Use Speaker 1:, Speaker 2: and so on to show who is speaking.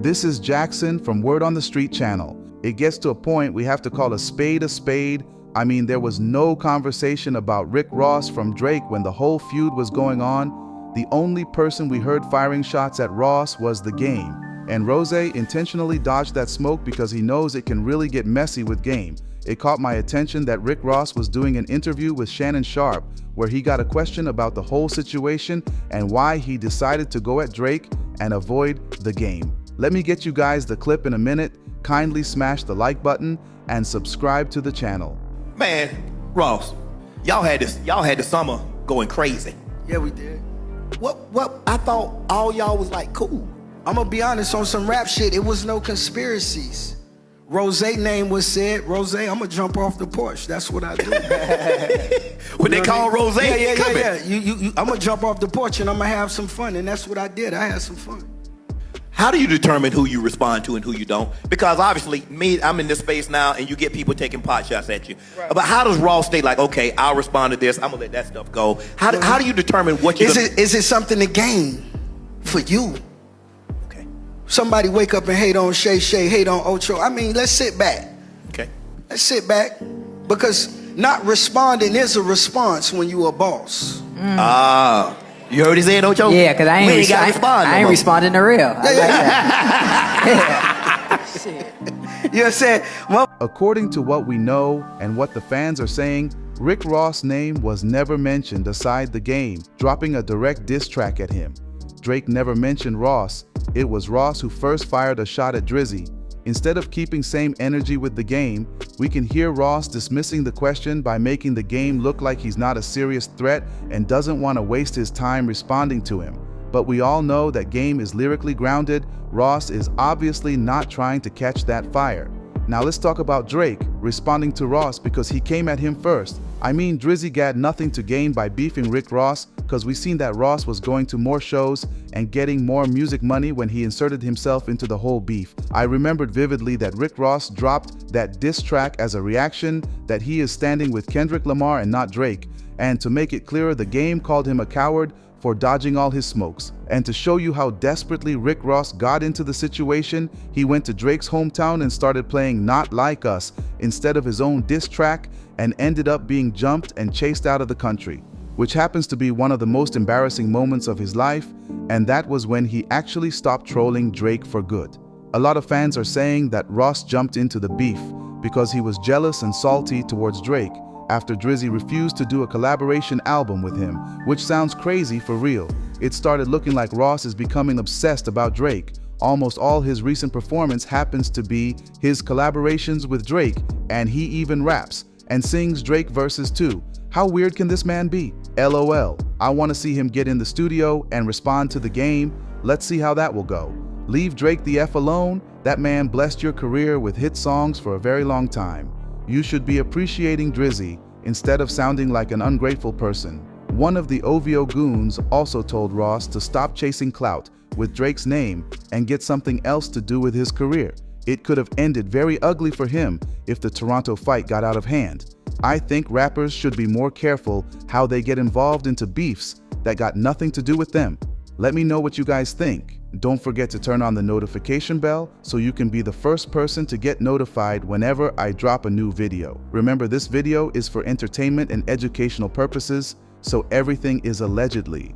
Speaker 1: This is Jackson from Word on the Street channel. It gets to a point we have to call a spade a spade. I mean, there was no conversation about Rick Ross from Drake when the whole feud was going on. The only person we heard firing shots at Ross was The Game. And Rose intentionally dodged that smoke because he knows it can really get messy with Game. It caught my attention that Rick Ross was doing an interview with Shannon Sharpe where he got a question about the whole situation and why he decided to go at Drake and avoid The Game. Let me get you guys the clip in a minute. Kindly smash the like button and subscribe to the channel.
Speaker 2: Man, Ross, y'all had the summer going crazy.
Speaker 3: Yeah, we did.
Speaker 2: What? I thought all y'all was like cool.
Speaker 3: I'm gonna be honest, on some rap shit, it was no conspiracies. Rose name was said. Rose, I'm gonna jump off the porch. That's what I do.
Speaker 2: When they call Rose,
Speaker 3: yeah. I'm gonna jump off the porch and I'm gonna have some fun, and that's what I did. I had some fun.
Speaker 2: How do you determine who you respond to and who you don't? Because obviously, I'm in this space now, and you get people taking pot shots at you. Right. But how does Ross stay like, okay, I'll respond to this, I'm gonna let that stuff go? How do you determine what you
Speaker 3: is it something to gain for you?
Speaker 2: Okay.
Speaker 3: Somebody wake up and hate on Shay, hate on Ocho. I mean, let's sit back.
Speaker 2: Okay.
Speaker 3: Let's sit back, because not responding is a response when you a boss.
Speaker 2: You heard he said, Ocho?
Speaker 4: Yeah, because I ain't responding to real.
Speaker 3: You know what I'm saying? Well,
Speaker 1: according to what we know and what the fans are saying, Rick Ross' name was never mentioned aside The Game, dropping a direct diss track at him. Drake never mentioned Ross. It was Ross who first fired a shot at Drizzy. Instead of keeping same energy with The Game, we can hear Ross dismissing the question by making The Game look like he's not a serious threat and doesn't want to waste his time responding to him. But we all know that Game is lyrically grounded. Ross is obviously not trying to catch that fire. Now let's talk about Drake responding to Ross because he came at him first. I mean, Drizzy got nothing to gain by beefing Rick Ross because we seen that Ross was going to more shows and getting more music money when he inserted himself into the whole beef. I remembered vividly that Rick Ross dropped that diss track as a reaction that he is standing with Kendrick Lamar and not Drake. And to make it clearer, The Game called him a coward for dodging all his smokes. And to show you how desperately Rick Ross got into the situation, he went to Drake's hometown and started playing Not Like Us instead of his own diss track and ended up being jumped and chased out of the country, which happens to be one of the most embarrassing moments of his life, and that was when he actually stopped trolling Drake for good. A lot of fans are saying that Ross jumped into the beef because he was jealous and salty towards Drake after Drizzy refused to do a collaboration album with him, which sounds crazy for real. It started looking like Ross is becoming obsessed about Drake. Almost all his recent performance happens to be his collaborations with Drake, and he even raps and sings Drake verses too. How weird can this man be? LOL. I want to see him get in the studio and respond to The Game. Let's see how that will go. Leave Drake the F alone. That man blessed your career with hit songs for a very long time. You should be appreciating Drizzy instead of sounding like an ungrateful person. One of the OVO goons also told Ross to stop chasing clout with Drake's name and get something else to do with his career. It could have ended very ugly for him if the Toronto fight got out of hand. I think rappers should be more careful how they get involved into beefs that got nothing to do with them. Let me know what you guys think. Don't forget to turn on the notification bell so you can be the first person to get notified whenever I drop a new video. Remember, this video is for entertainment and educational purposes, so everything is allegedly.